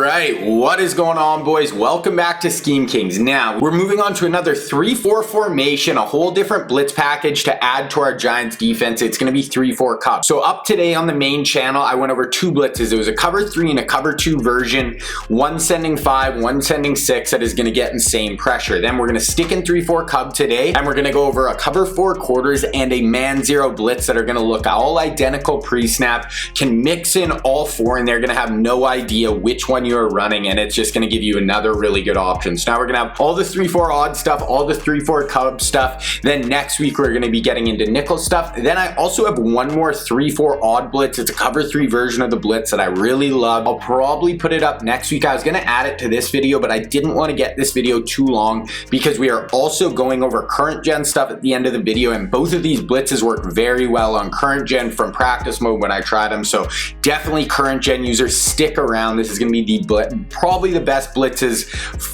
right, what is going on, boys? Welcome back to Scheme Kings. Now, we're moving on to another 3-4 formation, a whole different blitz package to add to our Giants defense. It's going to be 3-4 CUB. So up today on the main channel, I went over two blitzes. It was a cover 3 and a cover 2 version, one sending 5, one sending 6 that is going to get insane pressure. Then we're going to stick in 3-4 CUB today, and we're going to go over a cover 4 quarters and a man 0 blitz that are going to look all identical pre-snap, can mix in all 4, and they're going to have no idea which one you're running, and it's just going to give you another really good option. So now we're going to have all the 3-4 odd stuff, all the 3-4 CUB stuff. Then next week we're going to be getting into nickel stuff. Then I also have one more 3-4 odd blitz. It's a cover 3 version of the blitz that I really love. I'll probably put it up next week. I was going to add it to this video, but I didn't want to get this video too long because we are also going over current gen stuff at the end of the video, and both of these blitzes work very well on current gen from practice mode when I tried them. So definitely current gen users, stick around. This is going to be probably the best blitzes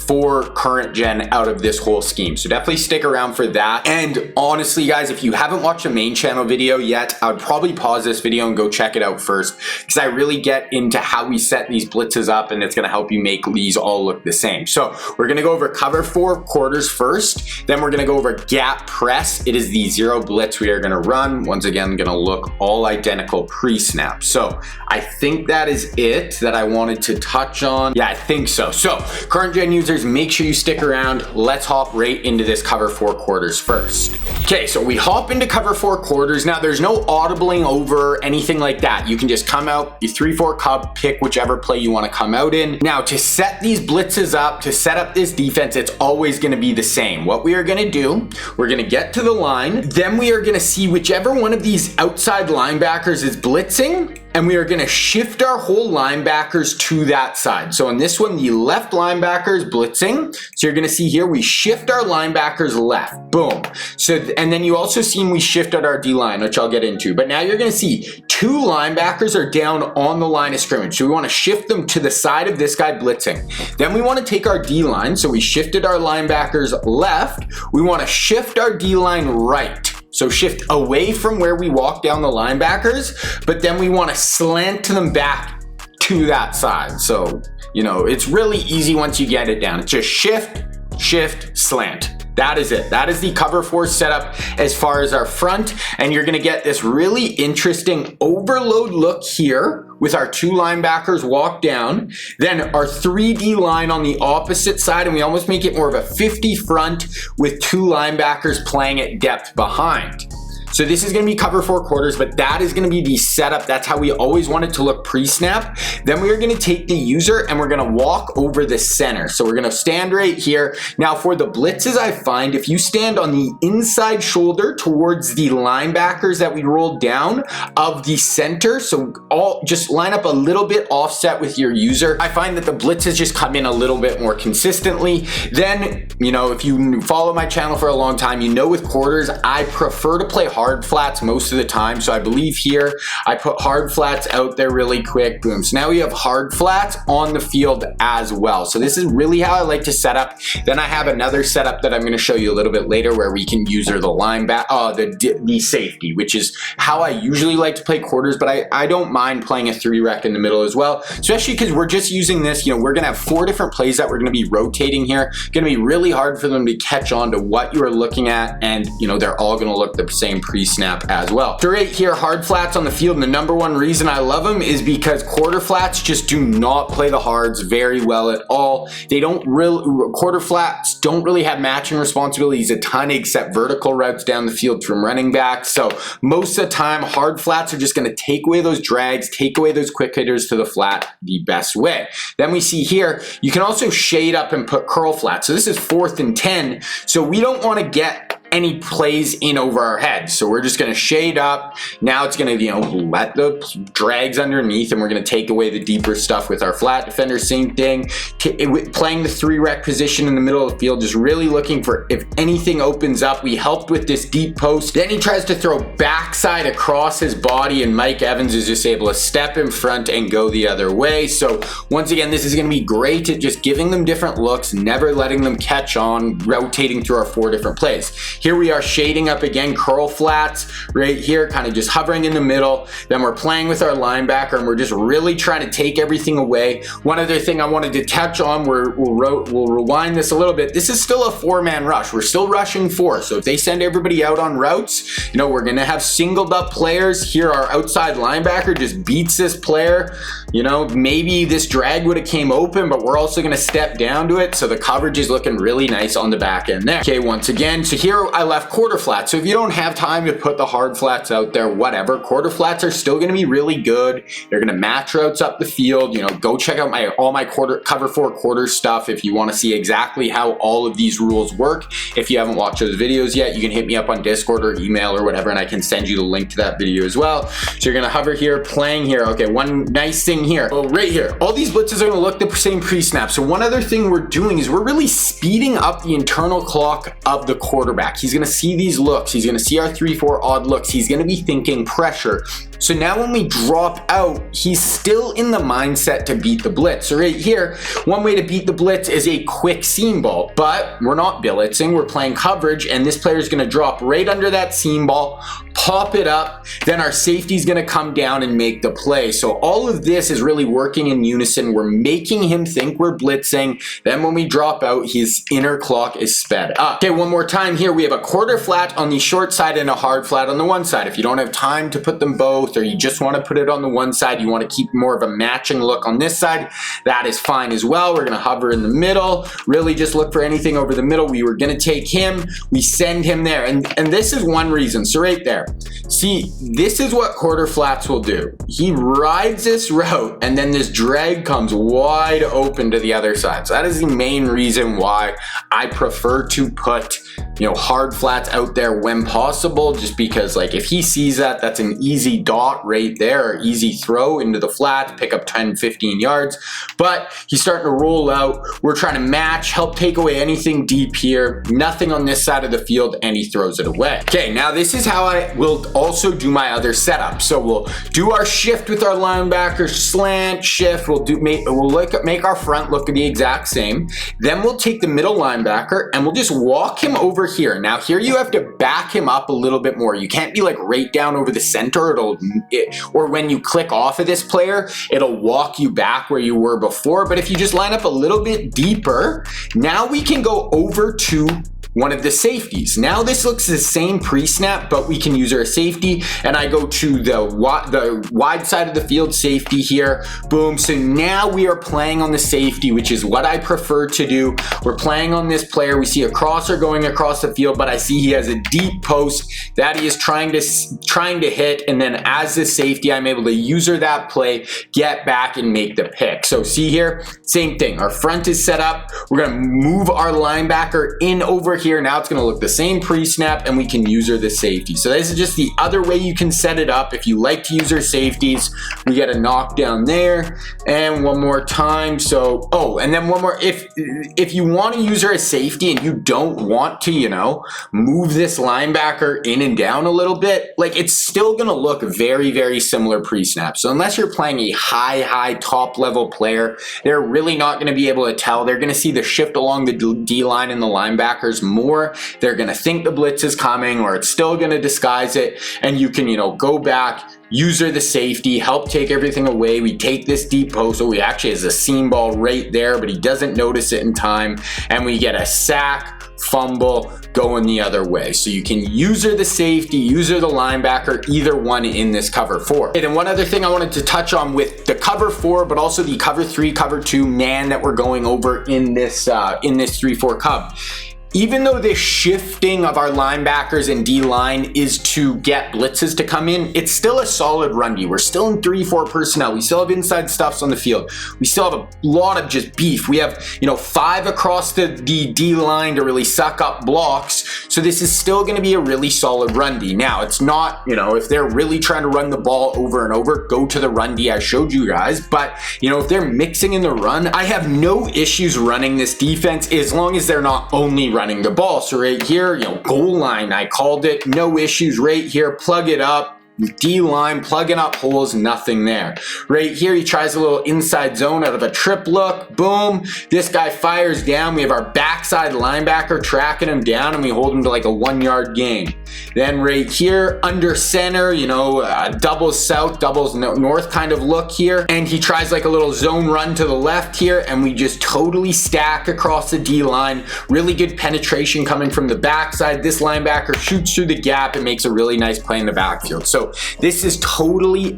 for current gen out of this whole scheme. So definitely stick around for that. And honestly, guys, if you haven't watched the main channel video yet, I would probably pause this video and go check it out first, because I really get into how we set these blitzes up, and it's going to help you make these all look the same. So we're going to go over cover 4 quarters first. Then we're going to go over gap press. It is the 0 blitz we are going to run. Once again, going to look all identical pre-snap. So I think that is it that I wanted to touch on. Yeah, I think so. So current gen users, make sure you stick around. Let's hop right into this cover 4 quarters first. Okay, so we hop into cover 4 quarters. Now there's no audibling over anything like that. You can just come out, you 3-4 CUB, pick whichever play you want to come out in. Now to set these blitzes up, to set up this defense, it's always going to be the same. What we are going to do, we're going to get to the line, then we are going to see whichever one of these outside linebackers is blitzing, and we are going to shift our whole linebackers to that side. So in this one, the left linebacker is blitzing. So you're going to see here, we shift our linebackers left. Boom. So, and then you also see we shifted our D-line, which I'll get into. But now you're going to see 2 linebackers are down on the line of scrimmage. So we want to shift them to the side of this guy blitzing. Then we want to take our D-line. So we shifted our linebackers left. We want to shift our D-line right. So shift away from where we walk down the linebackers, but then we want to slant them back to that side. So, you know, it's really easy once you get it down. It's just shift, shift, slant. That is it. That is the cover 4 setup as far as our front. And you're going to get this really interesting overload look here with our 2 linebackers walk down, then our 3D line on the opposite side, and we almost make it more of a 50 front with 2 linebackers playing at depth behind. So this is going to be cover 4 quarters, but that is going to be the setup. That's how we always want it to look pre-snap. Then we are going to take the user and we're going to walk over the center. So we're going to stand right here. Now for the blitzes, I find if you stand on the inside shoulder towards the linebackers that we rolled down of the center, so all just line up a little bit offset with your user, I find that the blitzes just come in a little bit more consistently. Then, you know, if you follow my channel for a long time, you know with quarters, I prefer to play hard flats most of the time. So I believe here I put hard flats out there really quick. Boom. So now we have hard flats on the field as well. So this is really how I like to set up. Then I have another setup that I'm going to show you a little bit later where we can use the linebacker, the safety, which is how I usually like to play quarters, but I don't mind playing a 3 rec in the middle as well, especially because we're just using this, you know, we're going to have 4 different plays that we're going to be rotating here. Going to be really hard for them to catch on to what you are looking at, and you know, they're all going to look the same pre-snap as well. So right here, hard flats on the field, and the number one reason I love them is because quarter flats just do not play the hards very well at all. They don't really, quarter flats don't really have matching responsibilities a ton except vertical routes down the field from running back. So most of the time, hard flats are just going to take away those drags, take away those quick hitters to the flat the best way. Then we see here, you can also shade up and put curl flats. So this is 4th and 10. So we don't want to get any plays in over our heads. So we're just going to shade up. Now it's going to, you know, let the drags underneath, and we're going to take away the deeper stuff with our flat defender. Same thing, playing the 3 rec position in the middle of the field, just really looking for if anything opens up. We helped with this deep post. Then he tries to throw backside across his body, and Mike Evans is just able to step in front and go the other way. So once again, this is going to be great at just giving them different looks, never letting them catch on, rotating through our 4 different plays. Here we are shading up again, curl flats right here, kind of just hovering in the middle. Then we're playing with our linebacker and we're just really trying to take everything away. One other thing I wanted to touch on, we'll rewind this a little bit. This is still a 4-man rush. We're still rushing 4. So if they send everybody out on routes, you know, we're gonna have singled up players. Here our outside linebacker just beats this player. You know, maybe this drag would have came open, but we're also gonna step down to it. So the coverage is looking really nice on the back end there. Okay, once again, so here I left quarter flats. So if you don't have time to put the hard flats out there, whatever, quarter flats are still gonna be really good. They're gonna match routes up the field. You know, go check out all my cover 4 quarter stuff if you wanna see exactly how all of these rules work. If you haven't watched those videos yet, you can hit me up on Discord or email or whatever, and I can send you the link to that video as well. So you're gonna hover here, playing here. Okay, one nice thing here. Well, right here, all these blitzes are gonna look the same pre-snap. So one other thing we're doing is we're really speeding up the internal clock of the quarterback. He's gonna see these looks. He's gonna see our 3-4 odd looks. He's gonna be thinking pressure. So now when we drop out, he's still in the mindset to beat the blitz. So right here, one way to beat the blitz is a quick seam ball, but we're not blitzing, we're playing coverage, and this player is gonna drop right under that seam ball, pop it up, then our safety's gonna come down and make the play. So all of this is really working in unison. We're making him think we're blitzing. Then when we drop out, his inner clock is sped up. Okay, one more time here. We have a quarter flat on the short side and a hard flat on the one side. If you don't have time to put them both, or you just want to put it on the one side, you want to keep more of a matching look on this side, that is fine as well. We're gonna hover in the middle, really just look for anything over the middle. We were gonna take him, we send him there, and this is one reason. So right there, see, this is what quarter flats will do. He rides this route and then this drag comes wide open to the other side. So that is the main reason why I prefer to put, you know, hard flats out there when possible, just because like if he sees that, that's an easy dot right there, easy throw into the flat, pick up 10-15 yards. But he's starting to roll out. We're trying to match, help take away anything deep here, nothing on this side of the field, and he throws it away. Okay, now this is how I will also do my other setup. So we'll do our shift with our linebacker, slant, shift, we'll make our front look the exact same. Then we'll take the middle linebacker and we'll just walk him over here. Now here you have to back him up a little bit more. You can't be like right down over the center, or when you click off of this player, it'll walk you back where you were before. But if you just line up a little bit deeper, now we can go over to one of the safeties. Now this looks the same pre-snap, but we can use our safety, and I go to the wide side of the field safety here. Boom. So now we are playing on the safety, which is what I prefer to do. We're playing on this player. We see a crosser going across the field, but I see he has a deep post that he is trying to hit, and then as the safety, I'm able to user that play, get back, and make the pick. So see here, same thing. Our front is set up. We're gonna move our linebacker in over here. Now it's going to look the same pre-snap, and we can user the safety. So this is just the other way you can set it up. If you like to use our safeties, we get a knockdown there, and one more time. So, oh, and then one more. If you want to use her as safety and you don't want to, you know, move this linebacker in and down a little bit, like it's still going to look very, very similar pre-snap. So unless you're playing a high top level player, they're really not going to be able to tell. They're going to see the shift along the D-line and the linebackers more. They're gonna think the blitz is coming, or it's still gonna disguise it, and you can, you know, go back, user the safety, help take everything away. We take this deep post, so we actually has a seam ball right there, but he doesn't notice it in time, and we get a sack, fumble, going the other way. So you can user the safety, user the linebacker, either one in this cover 4. And then one other thing I wanted to touch on with the cover 4, but also the cover 3, cover 2 man that we're going over in this 3-4 Cub. Even though the shifting of our linebackers and D-line is to get blitzes to come in, it's still a solid run D. We're still in 3-4 personnel. We still have inside stuffs on the field. We still have a lot of just beef. We have, you know, 5 across the D-line to really suck up blocks. So this is still going to be a really solid run D. Now, it's not, you know, if they're really trying to run the ball over and over, go to the run D I showed you guys. But, you know, if they're mixing in the run, I have no issues running this defense as long as they're not only running the ball. So right here, you know, goal line, I called it, no issues right here, plug it up, D-line, plugging up holes, nothing there. Right here, he tries a little inside zone out of a trip look. Boom. This guy fires down. We have our backside linebacker tracking him down, and we hold him to like a 1-yard gain. Then right here, under center, you know, doubles south, doubles north kind of look here. And he tries like a little zone run to the left here, and we just totally stack across the D-line. Really good penetration coming from the backside. This linebacker shoots through the gap and makes a really nice play in the backfield. So this is totally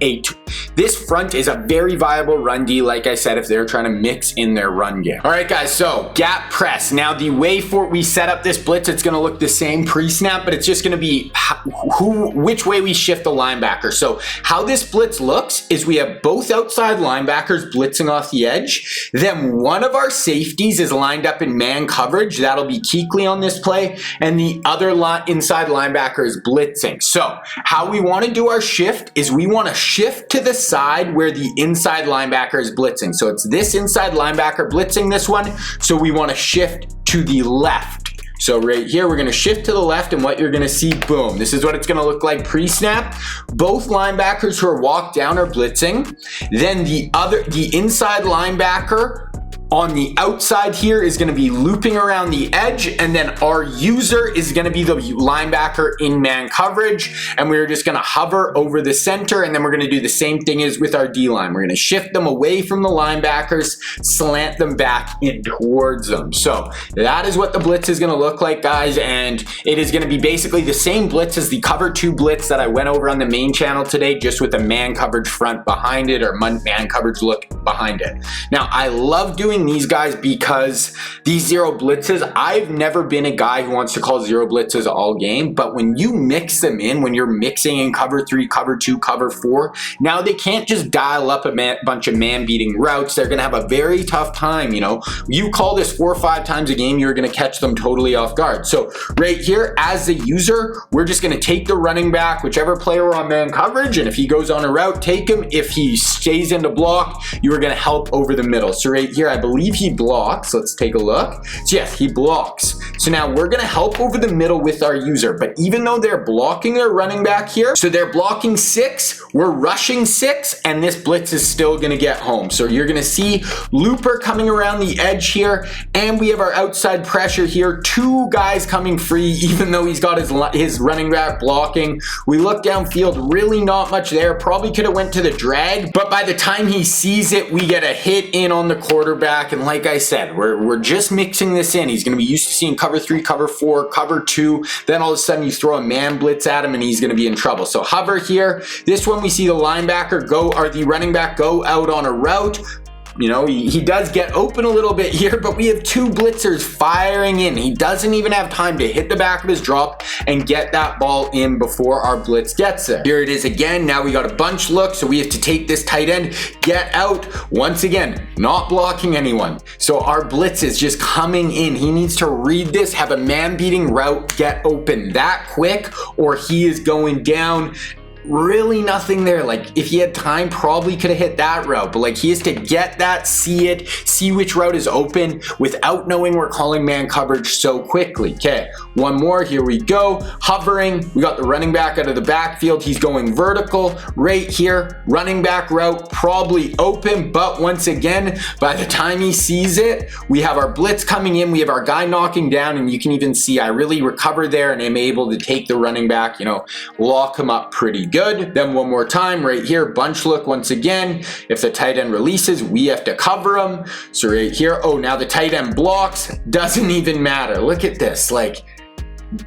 this front is a very viable run D, like I said, if they're trying to mix in their run game. All right, guys, so gap press. Now the way we set up this blitz, it's gonna look the same pre-snap, but it's just gonna be which way we shift the linebacker. So how this blitz looks is we have both outside linebackers blitzing off the edge. Then one of our safeties is lined up in man coverage. That'll be Kuechly on this play, and the other inside linebacker is blitzing. So how we want to do our shift is we want to shift to the side where the inside linebacker is blitzing. So it's this inside linebacker blitzing this one. So we want to shift to the left. So right here, we're going to shift to the left, and what you're going to see, boom, this is what it's going to look like pre-snap. Both linebackers who are walked down are blitzing. Then the inside linebacker on the outside here is going to be looping around the edge, and then our user is going to be the linebacker in man coverage, and we're just going to hover over the center, and then we're going to do the same thing as with our D-line. We're going to shift them away from the linebackers, slant them back in towards them. So that is what the blitz is going to look like, guys, and it is going to be basically the same blitz as the cover 2 blitz that I went over on the main channel today, just with a man coverage front behind it, or man coverage look behind it. Now, I love doing these guys because these zero blitzes, I've never been a guy who wants to call zero blitzes all game, but when you mix them in, when you're mixing in cover 3, cover 2, cover 4, now they can't just dial up a bunch of man beating routes. They're going to have a very tough time. You know, you call this 4 or 5 times a game, you're going to catch them totally off guard. So right here, as the user, we're just going to take the running back, whichever player on man coverage, and if he goes on a route, take him. If he stays into block, you are going to help over the middle. So right here, I believe he blocks. Let's take a look. So yes, he blocks. So now we're going to help over the middle with our user, but even though they're blocking their running back here, so they're blocking 6, we're rushing 6, and this blitz is still going to get home. So you're going to see Looper coming around the edge here, and we have our outside pressure here. 2 guys coming free, even though he's got his running back blocking. We look downfield, really not much there. Probably could have went to the drag, but by the time he sees it, we get a hit in on the quarterback. And like I said, we're just mixing this in. He's going to be used to seeing cover 3, cover 4, cover 2. Then all of a sudden you throw a man blitz at him and he's going to be in trouble. So hover here. This one we see the linebacker go, or the running back go out on a route. You know, he does get open a little bit here, but we have 2 blitzers firing in. He doesn't even have time to hit the back of his drop and get that ball in before our blitz gets there. Here it is again. Now we got a bunch look, so we have to take this tight end, get out. Once again, not blocking anyone. So our blitz is just coming in. He needs to read this, have a man-beating route, get open that quick, or he is going down. Really nothing there. Like, if he had time, probably could have hit that route, but like, he has to get that, see it, see which route is open without knowing we're calling man coverage so quickly. Okay, one more. Here we go. Hovering. We got the running back out of the backfield. He's going vertical right here. Running back route probably open, but once again, by the time he sees it, we have our blitz coming in. We have our guy knocking down, and you can even see I really recover there and am able to take the running back, you know, lock him up pretty good. Then one more time right here, bunch look once again. If the tight end releases, we have to cover him. So right here, oh, now the tight end blocks, doesn't even matter. Look at this, like,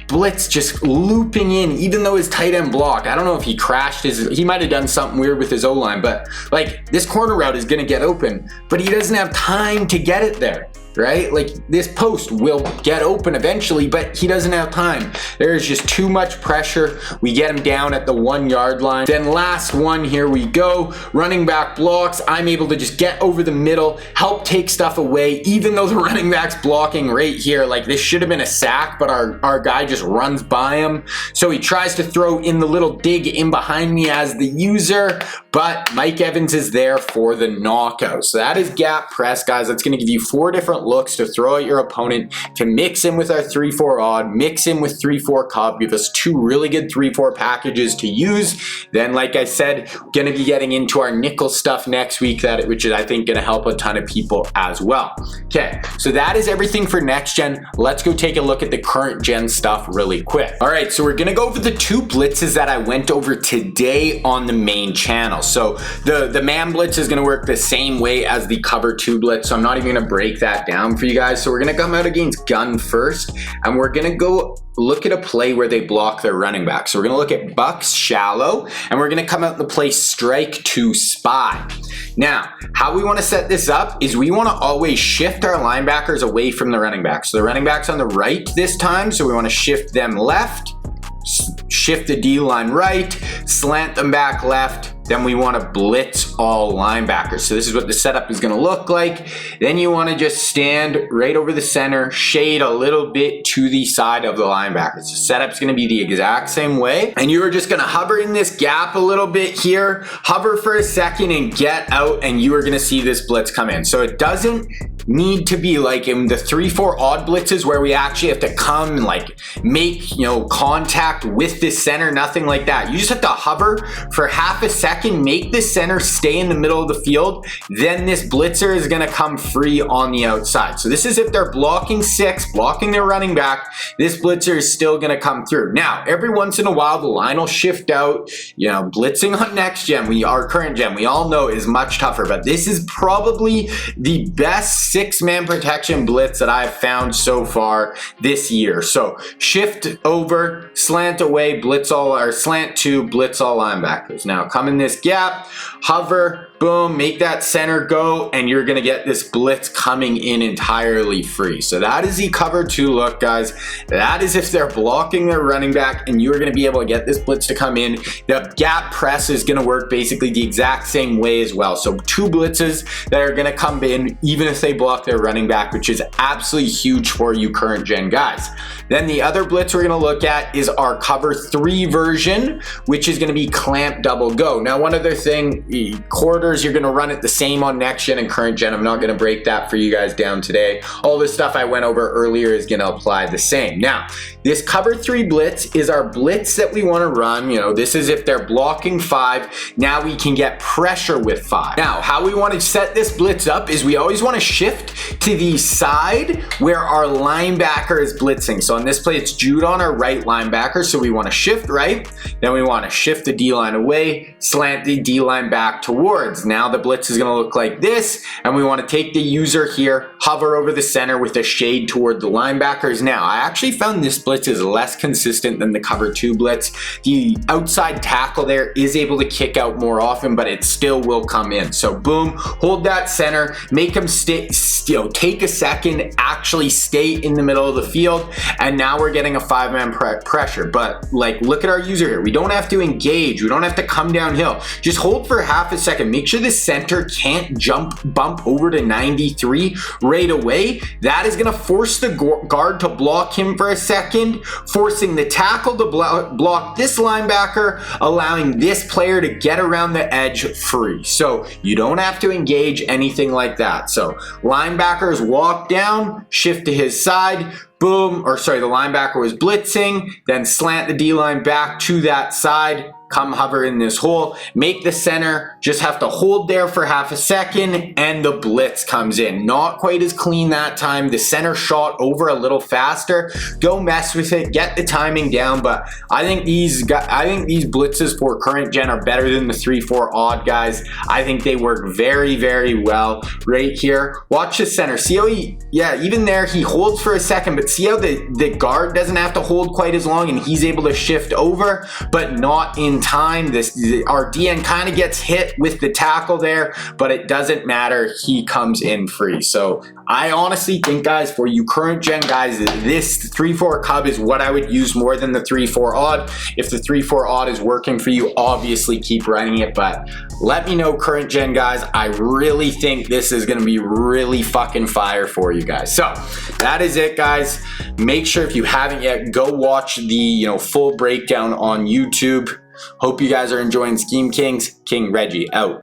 blitz just looping in, even though his tight end blocked. I don't know if he crashed he might have done something weird with his O-line, but like, this corner route is going to get open, but he doesn't have time to get it there. Right? Like, this post will get open eventually, but he doesn't have time. There is just too much pressure. We get him down at the 1-yard line. Then last one, here we go. Running back blocks. I'm able to just get over the middle, help take stuff away, even though the running back's blocking right here. Like, this should have been a sack, but our guy just runs by him. So he tries to throw in the little dig in behind me as the user, but Mike Evans is there for the knockout. So that is gap press, guys. That's going to give you 4 different it looks to throw at your opponent, to mix in with our 3-4 odd, mix in with 3-4 cub, give us two really good 3-4 packages to use. Then, like I said, gonna be getting into our nickel stuff next week, which is I think gonna help a ton of people as well. Okay, so that is everything for next gen. Let's go take a look at the current gen stuff really quick. All right, so we're gonna go over the two blitzes that I went over today on the main channel. So the man blitz is gonna work the same way as the cover 2 blitz, so I'm not even gonna break that down for you guys. So we're gonna come out against gun first, and we're gonna go look at a play where they block their running back. So we're gonna look at Bucks shallow, and we're gonna come out in the play strike to spy. Now, how we wanna set this up is we wanna always shift our linebackers away from the running back. So the running back's on the right this time, so we wanna shift them left, shift the D line right, slant them back left, then we want to blitz all linebackers. So this is what the setup is going to look like. Then you want to just stand right over the center, shade a little bit to the side of the linebackers. The setup's going to be the exact same way. And you are just going to hover in this gap a little bit here, hover for a second and get out, and you are going to see this blitz come in. So it doesn't need to be like in the 3-4 odd blitzes where we actually have to come and like make, contact with the center, nothing like that. You just have to hover for half a second, make the center stay in the middle of the field, then this blitzer is gonna come free on the outside. So this is if they're blocking 6, blocking their running back, this blitzer is still gonna come through. Now, every once in a while, the line will shift out, blitzing on next gen, our current gen, we all know is much tougher, but this is probably the best 6-man protection blitz that I've found so far this year. So shift over, slant away, blitz all, or slant to, blitz all linebackers. Now come in this gap, hover, boom, make that center go, and you're gonna get this blitz coming in entirely free. So that is the cover 2 look, guys. That is if they're blocking their running back, and you're gonna be able to get this blitz to come in. The gap press is gonna work basically the exact same way as well. So 2 blitzes that are gonna come in even if they block their running back, which is absolutely huge for you current gen guys. Then the other blitz we're gonna look at is our cover 3 version, which is gonna be clamp double go. Now, one other thing, quarters, you're gonna run it the same on next gen and current gen. I'm not gonna break that for you guys down today. All the stuff I went over earlier is gonna apply the same. Now, this cover 3 blitz is our blitz that we wanna run. This is if they're blocking 5. Now we can get pressure with 5. Now, how we wanna set this blitz up is we always wanna shift to the side where our linebacker is blitzing. So on this play, it's Jude on our right linebacker. So we wanna shift right, then we wanna shift the D-line away, slant the D-line back towards. Now the blitz is gonna look like this, and we wanna take the user here, hover over the center with a shade toward the linebackers. Now, I actually found this blitz is less consistent than the cover 2 blitz. The outside tackle there is able to kick out more often, but it still will come in. So boom, hold that center, make them take a second, actually stay in the middle of the field, and now we're getting a 5-man pressure. But look at our user here. We don't have to engage. We don't have to come downhill. Just hold for half a second. Make sure the center can't bump over to 93 right away. That is gonna force the guard to block him for a second, forcing the tackle to block this linebacker, allowing this player to get around the edge free. So you don't have to engage anything like that. So linebackers walk down, shift to his side, boom, the linebacker was blitzing, then slant the D-line back to that side, come hover in this hole, make the center just have to hold there for half a second, and the blitz comes in. Not quite as clean that time. The center shot over a little faster. Go mess with it, get the timing down, but I think these blitzes for current gen are better than the 3-4 odd guys. I think they work very, very well right here. Watch the center. See how even there he holds for a second, but see how the guard doesn't have to hold quite as long, and he's able to shift over, but not in time. Our DN kind of gets hit with the tackle there, but it doesn't matter. He comes in free. So I honestly think, guys, for you current gen guys, this 3-4 Cub is what I would use more than the 3-4 odd. If the 3-4 odd is working for you, obviously keep running it, but let me know, current gen guys. I really think this is gonna be really fucking fire for you guys. So that is it, guys. Make sure if you haven't yet, go watch the full breakdown on YouTube. Hope you guys are enjoying Scheme Kings. King Reggie out.